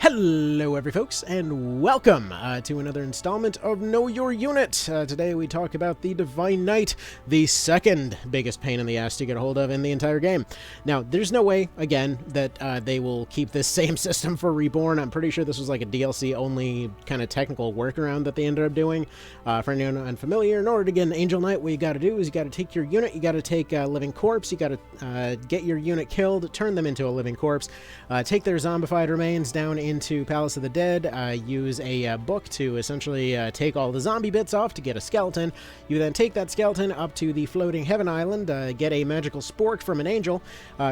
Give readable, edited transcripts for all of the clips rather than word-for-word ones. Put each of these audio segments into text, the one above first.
Hello folks, and welcome to another installment of Know Your Unit. Today we talk about the Divine Knight, the second biggest pain in the ass to get a hold of in the entire game. Now, there's no way, again, that they will keep this same system for Reborn. I'm pretty sure this was like a DLC-only kind of technical workaround that they ended up doing. For anyone unfamiliar, in order to get an Angel Knight, what you gotta do is you gotta take your unit, you gotta take a living corpse, you gotta get your unit killed, turn them into a living corpse, take their zombified remains down into Palace of the Dead, use a book to essentially take all the zombie bits off to get a skeleton. You then take that skeleton up to the floating heaven island, get a magical spork from an angel,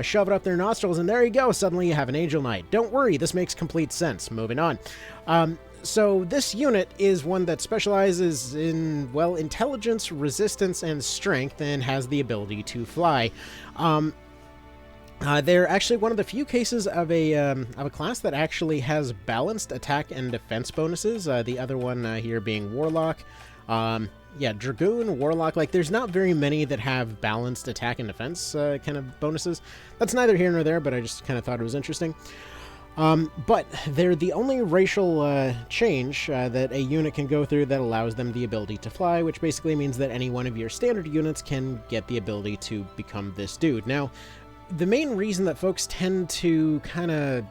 shove it up their nostrils, and there you go, suddenly you have an Angel Knight. Don't worry, this makes complete sense. Moving on. So this unit is one that specializes in, well, intelligence, resistance, and strength, and has the ability to fly. They're actually one of the few cases of a class that actually has balanced attack and defense bonuses. The other one here being Warlock. Yeah, Dragoon, Warlock, like there's not very many that have balanced attack and defense kind of bonuses. That's neither here nor there, but I just kind of thought it was interesting. But they're the only racial change that a unit can go through that allows them the ability to fly, which basically means that any one of your standard units can get the ability to become this dude. Now, the main reason that folks tend to kind of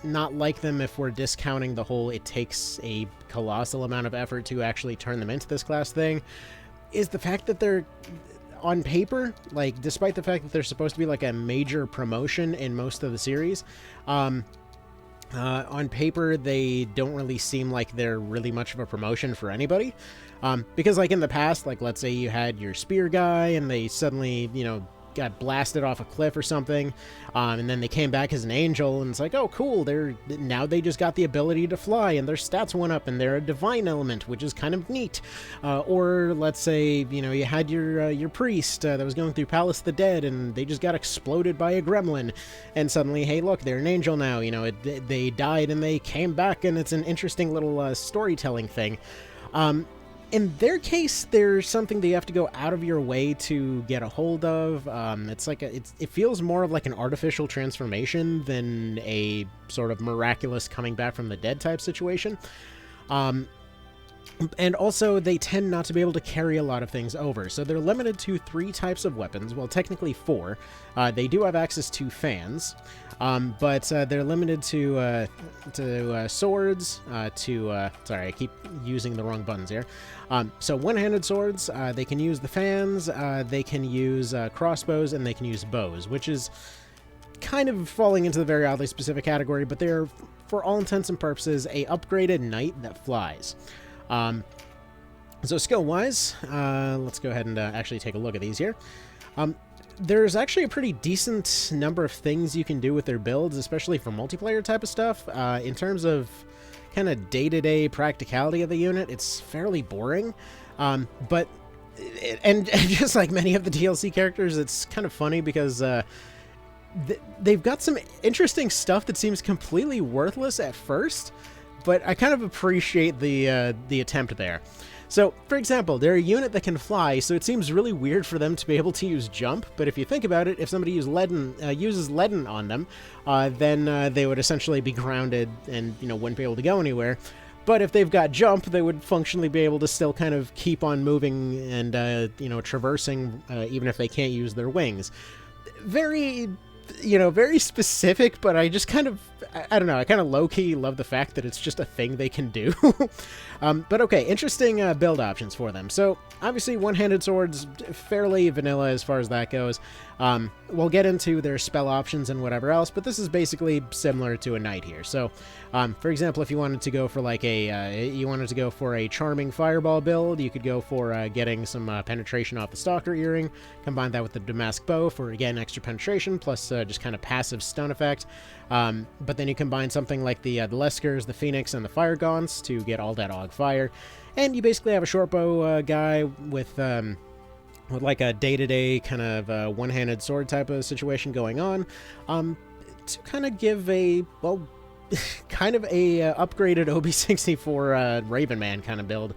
not like them, if we're discounting the whole it takes a colossal amount of effort to actually turn them into this class thing, is the fact that they're, on paper, like, despite the fact that they're supposed to be like a major promotion in most of the series, on paper they don't really seem like they're really much of a promotion for anybody. Because like in the past, like let's say you had your spear guy and they suddenly, you know, got blasted off a cliff or something, and then they came back as an angel, and it's like, oh cool, now they just got the ability to fly and their stats went up and they're a divine element, which is kind of neat. Or let's say, you know, you had your priest that was going through Palace of the Dead and they just got exploded by a gremlin, and suddenly, hey look, they're an angel now, you know, they died and they came back, and it's an interesting little storytelling thing. In their case, there's something that you have to go out of your way to get a hold of. It's like it feels more of like an artificial transformation than a sort of miraculous coming back from the dead type situation. And also, they tend not to be able to carry a lot of things over. So they're limited to 3 types of weapons. Well, technically 4. They do have access to fans, but they're limited to swords, sorry, I keep using the wrong buttons here. So one-handed swords, they can use the fans, they can use crossbows, and they can use bows, which is kind of falling into the very oddly specific category, but they're, for all intents and purposes, a upgraded knight that flies. So skill-wise, let's go ahead and actually take a look at these here. There's actually a pretty decent number of things you can do with their builds, especially for multiplayer type of stuff. In terms of kind of day-to-day practicality of the unit, it's fairly boring. But just like many of the DLC characters, it's kind of funny because they've got some interesting stuff that seems completely worthless at first, but I kind of appreciate the attempt there. So, for example, they're a unit that can fly, so it seems really weird for them to be able to use jump, but if you think about it, if somebody uses leaden on them, then they would essentially be grounded and, you know, wouldn't be able to go anywhere. But if they've got jump, they would functionally be able to still kind of keep on moving and, you know, traversing, even if they can't use their wings. Very, you know, very specific, but I just kind of, I don't know, I kind of low-key love the fact that it's just a thing they can do. But okay, interesting build options for them. So, obviously, one-handed swords, fairly vanilla as far as that goes. We'll get into their spell options and whatever else, but this is basically similar to a knight here. So, for example, if you wanted to go for like a charming fireball build, you could go for getting some penetration off the stalker earring, combine that with the damask bow for, again, extra penetration, plus just kind of passive stun effect. But then you combine something like the Leskers, the Phoenix, and the Fire Gaunts to get all that Og fire, and you basically have a short bow guy with like a day-to-day kind of one-handed sword type of situation going on, to kind of give a, well, kind of a upgraded OB64 Raven Man kind of build.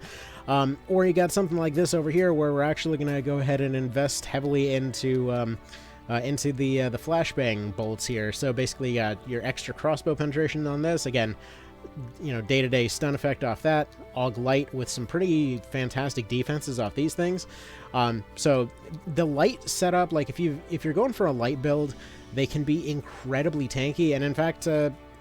Or you got something like this over here where we're actually going to go ahead and invest heavily into the flashbang bolts here. So basically your extra crossbow penetration on this. Again, day-to-day stun effect off that. Aug Light with some pretty fantastic defenses off these things. So the light setup, like if you're going for a light build, they can be incredibly tanky, and in fact,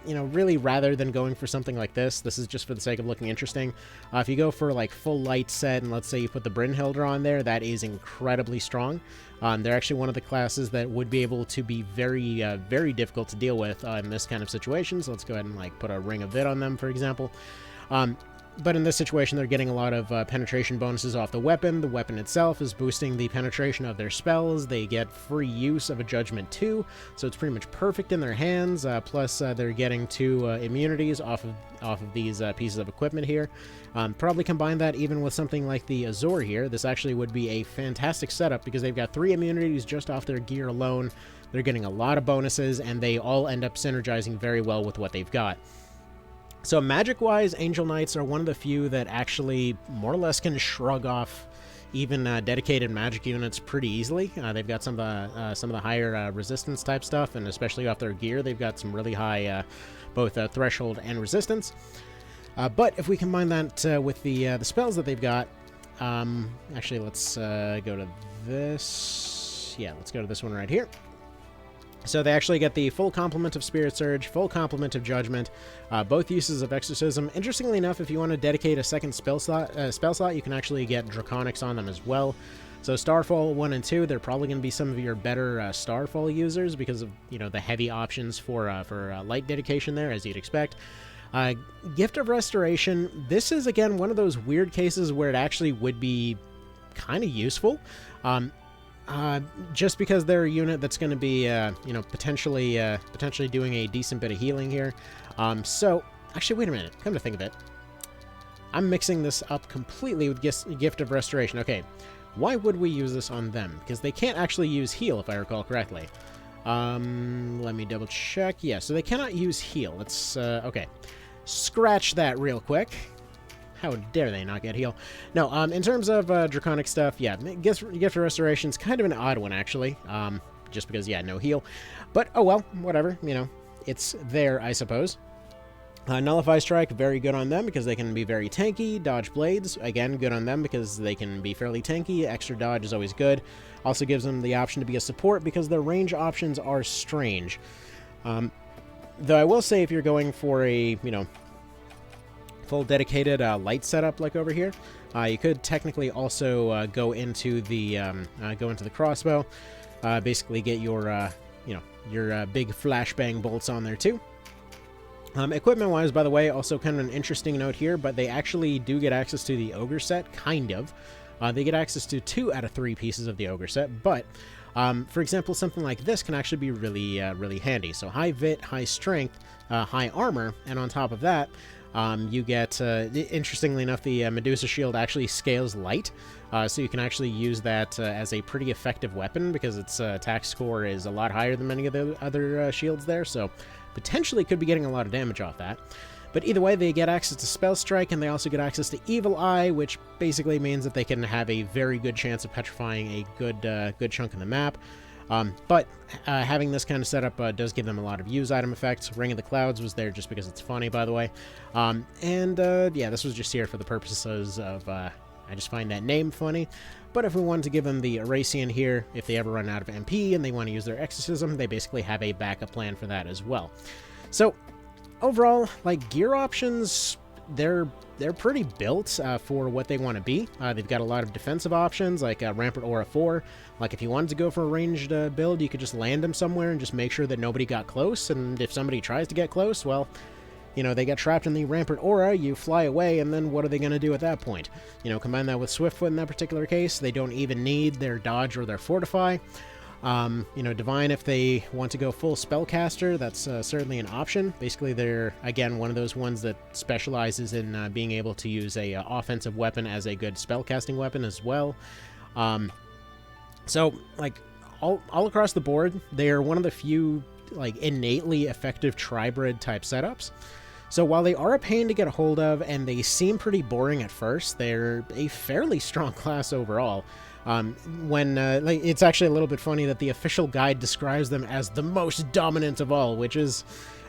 really rather than going for something like this is just for the sake of looking interesting. If you go for like full light set, and let's say you put the Brynhildr on there, that is incredibly strong. They're actually one of the classes that would be able to be very, very difficult to deal with in this kind of situation. So let's go ahead and like put a Ring of Vid on them, for example. But in this situation, they're getting a lot of penetration bonuses off the weapon. The weapon itself is boosting the penetration of their spells. They get free use of a Judgment 2, so it's pretty much perfect in their hands. Plus, they're getting 2 immunities off of these pieces of equipment here. Probably combine that even with something like the Azor here. This actually would be a fantastic setup because they've got 3 immunities just off their gear alone. They're getting a lot of bonuses, and they all end up synergizing very well with what they've got. So magic-wise, Angel Knights are one of the few that actually more or less can shrug off even dedicated magic units pretty easily. They've got some of the higher resistance type stuff, and especially off their gear, they've got some really high both threshold and resistance. But if we combine that with the spells that they've got, actually let's go to this. Yeah, let's go to this one right here. So they actually get the full complement of Spirit Surge, full complement of Judgment, both uses of Exorcism. Interestingly enough, if you want to dedicate a second spell slot, you can actually get Draconics on them as well. So Starfall 1 and 2, they're probably going to be some of your better Starfall users because of the heavy options for light dedication there, as you'd expect. Gift of Restoration, this is again one of those weird cases where it actually would be kind of useful. Just because they're a unit that's going to be, potentially doing a decent bit of healing here. So, actually, wait a minute. Come to think of it, I'm mixing this up completely with Gift of Restoration. Okay, why would we use this on them? Because they can't actually use heal, if I recall correctly. Let me double check. Yeah, so they cannot use heal. Let's, okay. Scratch that real quick. How dare they not get heal? No, in terms of Draconic stuff, yeah, Gift of Restoration's kind of an odd one, actually. Just because, yeah, no heal. But, oh well, whatever, it's there, I suppose. Nullify Strike, very good on them because they can be very tanky. Dodge Blades, again, good on them because they can be fairly tanky. Extra dodge is always good. Also gives them the option to be a support because their range options are strange. Though I will say if you're going for a, full dedicated light setup like over here, you could technically also go into the crossbow, basically get your big flashbang bolts on there too. Equipment wise, by the way, also kind of an interesting note here, but they actually do get access to the Ogre set, kind of. They get access to 2 out of 3 pieces of the Ogre set, but for example, something like this can actually be really handy. So high Vit, high strength, high armor, and on top of that, you get, interestingly enough, the Medusa Shield actually scales light, so you can actually use that as a pretty effective weapon because its attack score is a lot higher than many of the other shields there, so potentially could be getting a lot of damage off that. But either way, they get access to Spell Strike, and they also get access to Evil Eye, which basically means that they can have a very good chance of petrifying a good chunk of the map. But having this kind of setup does give them a lot of use item effects. Ring of the Clouds was there just because it's funny, by the way. Yeah, this was just here for the purposes of, I just find that name funny. But if we wanted to give them the Erasean here, if they ever run out of MP and they want to use their Exorcism, they basically have a backup plan for that as well. So, overall, like, gear options, they're pretty built for what they want to be. They've got a lot of defensive options, like Rampart Aura 4. Like, if you wanted to go for a ranged build, you could just land them somewhere and just make sure that nobody got close, and if somebody tries to get close, well, they get trapped in the Rampart Aura, you fly away, and then what are they going to do at that point? Combine that with Swiftfoot in that particular case, they don't even need their dodge or their fortify. Divine, if they want to go full spellcaster, that's certainly an option. Basically, they're, again, one of those ones that specializes in being able to use a offensive weapon as a good spellcasting weapon as well. So, like, all across the board, they are one of the few, like, innately effective Tribrid type setups. So while they are a pain to get a hold of, and they seem pretty boring at first, they're a fairly strong class overall. It's actually a little bit funny that the official guide describes them as the most dominant of all, which is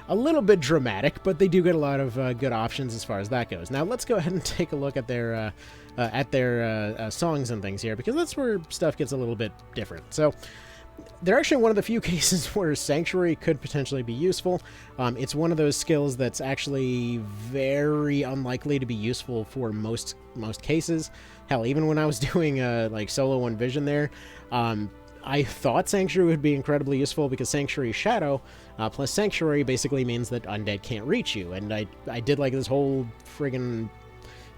a little bit dramatic, but they do get a lot of good options as far as that goes. Now let's go ahead and take a look at their songs and things here, because that's where stuff gets a little bit different. So they're actually one of the few cases where Sanctuary could potentially be useful. It's one of those skills that's actually very unlikely to be useful for most cases. Hell, even when I was doing like solo one vision there, I thought Sanctuary would be incredibly useful, because Sanctuary Shadow plus Sanctuary basically means that undead can't reach you. And I did like this whole friggin',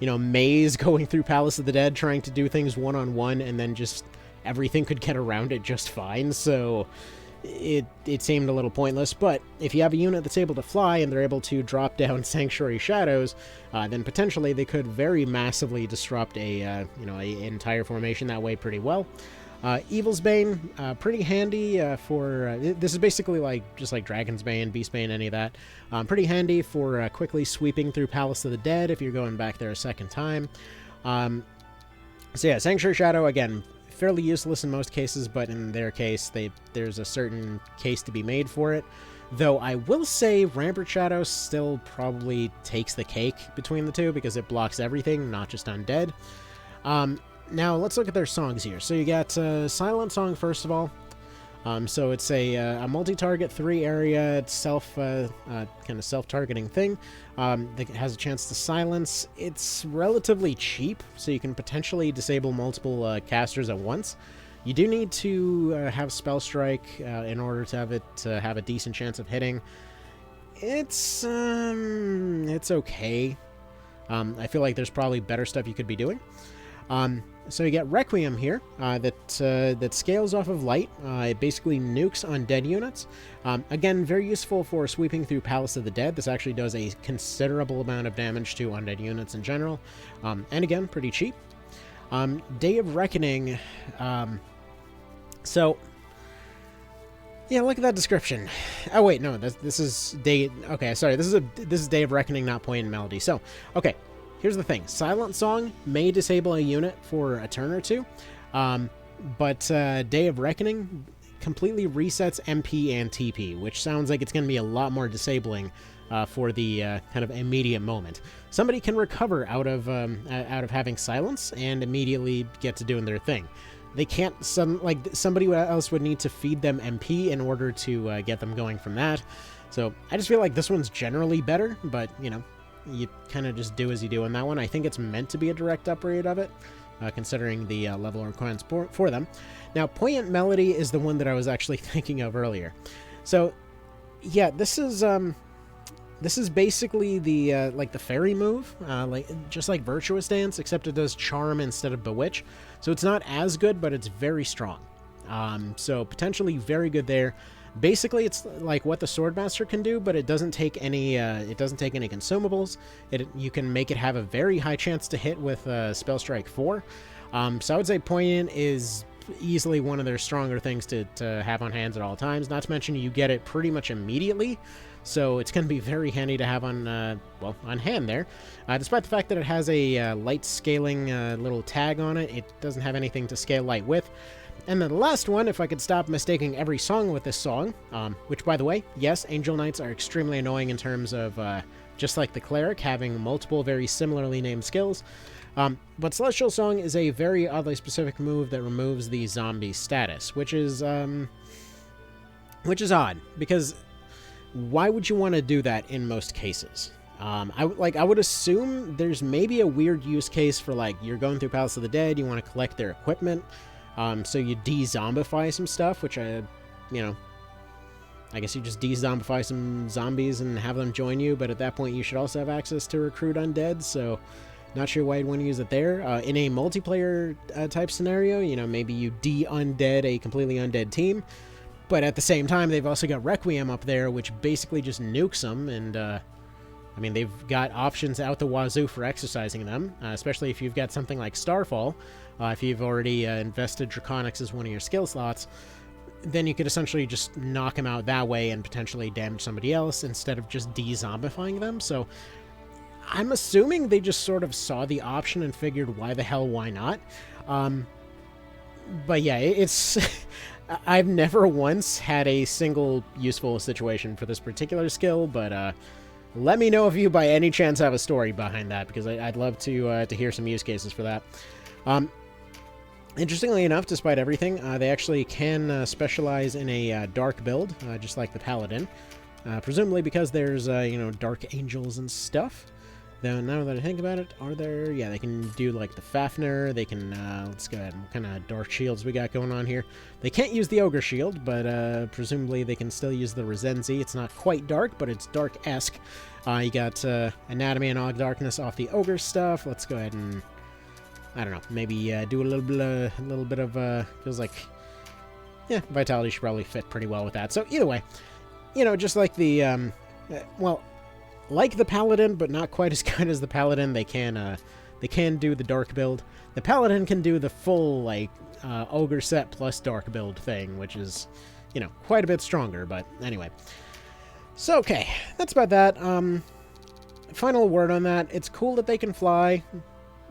maze going through Palace of the Dead, trying to do things one-on-one, and then just everything could get around it just fine. So it seemed a little pointless. But if you have a unit that's able to fly and they're able to drop down Sanctuary Shadows, then potentially they could very massively disrupt a entire formation that way pretty well. Evil's Bane, pretty handy for... this is basically just like Dragon's Bane, Beast Bane, any of that. Pretty handy for quickly sweeping through Palace of the Dead if you're going back there a second time. So yeah, Sanctuary Shadow, again, fairly useless in most cases, but in their case, there's a certain case to be made for it. Though I will say Rampart Shadow still probably takes the cake between the two, because it blocks everything, not just undead. Now, let's look at their songs here. So you got Silent Song, first of all. So it's a multi-target, 3-area, kind of self-targeting thing that has a chance to silence. It's relatively cheap, so you can potentially disable multiple casters at once. You do need to have Spell Strike in order to have a decent chance of hitting. It's okay. I feel like there's probably better stuff you could be doing. So you get Requiem here, that scales off of light. It basically nukes undead units. Again, very useful for sweeping through Palace of the Dead. This actually does a considerable amount of damage to undead units in general. And again, pretty cheap. Day of Reckoning. So, yeah, look at that description. Oh wait, no, this is Day... Okay, sorry, this is Day of Reckoning, not Poignant Melody. So, okay. Here's the thing. Silent Song may disable a unit for a turn or two, but Day of Reckoning completely resets MP and TP, which sounds like it's going to be a lot more disabling for the kind of immediate moment. Somebody can recover out of having Silence and immediately get to doing their thing. They can't... somebody else would need to feed them MP in order to get them going from that. So I just feel like this one's generally better, but, you kind of just do as you do on that one. I think it's meant to be a direct upgrade of it, considering the level requirements for them. Now, Poignant Melody is the one that I was actually thinking of earlier. So, yeah, this is basically the the fairy move, just like Virtuous Dance, except it does Charm instead of Bewitch. So it's not as good, but it's very strong. So potentially very good there. Basically, it's like what the Swordmaster can do, but it doesn't take any consumables. You can make it have a very high chance to hit with Spell Strike 4. So I would say Poignant is easily one of their stronger things to have on hands at all times. Not to mention you get it pretty much immediately, so it's going to be very handy to have on hand there. Despite the fact that it has a light scaling little tag on it, it doesn't have anything to scale light with. And then the last one, if I could stop mistaking every song with this song, which, by the way, yes, Angel Knights are extremely annoying in terms of, just like the Cleric, having multiple very similarly named skills. But Celestial Song is a very oddly specific move that removes the zombie status, which is odd, because why would you want to do that in most cases? I would assume there's maybe a weird use case for, you're going through Palace of the Dead, you want to collect their equipment. So you de-zombify some stuff, which I guess you just de-zombify some zombies and have them join you, but at that point you should also have access to recruit undead, so not sure why you'd want to use it there. In a multiplayer type scenario, maybe you de-undead a completely undead team, but at the same time they've also got Requiem up there, which basically just nukes them, and they've got options out the wazoo for exercising them, especially if you've got something like Starfall. If you've already invested Draconics as one of your skill slots, then you could essentially just knock them out that way and potentially damage somebody else instead of just de-zombifying them. So I'm assuming they just sort of saw the option and figured, why the hell, why not? But yeah, it's... I've never once had a single useful situation for this particular skill, but let me know if you by any chance have a story behind that, because I'd love to hear some use cases for that. Interestingly enough, despite everything, they actually can specialize in a dark build, just like the Paladin. Presumably because there's, dark angels and stuff. Though, now that I think about it, are there... Yeah, they can do, like, the Fafnir. They can, let's go ahead. What kind of dark shields we got going on here? They can't use the Ogre Shield, but presumably they can still use the Rezenzi. It's not quite dark, but it's dark-esque. You got Anatomy and Og Darkness off the Ogre stuff. Let's go ahead and... I don't know, maybe do a little bit of, feels like, yeah, Vitality should probably fit pretty well with that. So either way, just like the, well, like the Paladin, but not quite as good as the Paladin, they can do the dark build. The Paladin can do the full, like, Ogre set plus dark build thing, which is, quite a bit stronger, but anyway. So, okay, that's about that. Final word on that, it's cool that they can fly.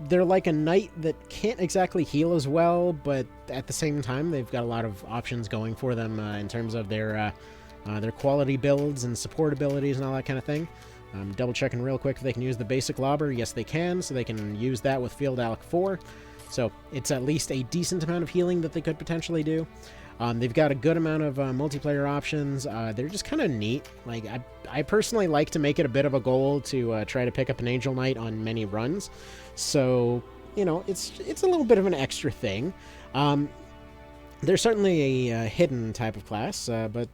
They're like a knight that can't exactly heal as well, but at the same time, they've got a lot of options going for them in terms of their quality builds and support abilities and all that kind of thing. Double checking real quick if they can use the basic lobber. Yes, they can, so they can use that with Field Alec 4. So it's at least a decent amount of healing that they could potentially do. They've got a good amount of multiplayer options. They're just kind of neat. Like, I personally like to make it a bit of a goal to try to pick up an Angel Knight on many runs. So, it's a little bit of an extra thing. They're certainly a hidden type of class, but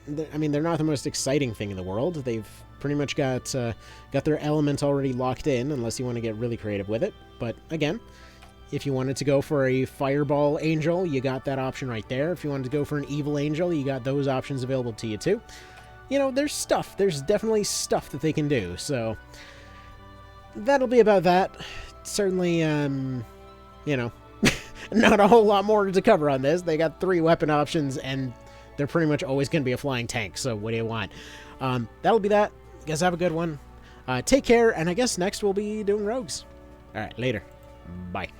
they're not the most exciting thing in the world. They've pretty much got their element already locked in, unless you want to get really creative with it. But again, if you wanted to go for a Fireball Angel, you got that option right there. If you wanted to go for an Evil Angel, you got those options available to you too. There's stuff. There's definitely stuff that they can do. So that'll be about that. Certainly, not a whole lot more to cover on this. They got 3 weapon options, and they're pretty much always going to be a flying tank. So what do you want? That'll be that. You guys have a good one. Take care, and I guess next we'll be doing rogues. All right, later. Bye.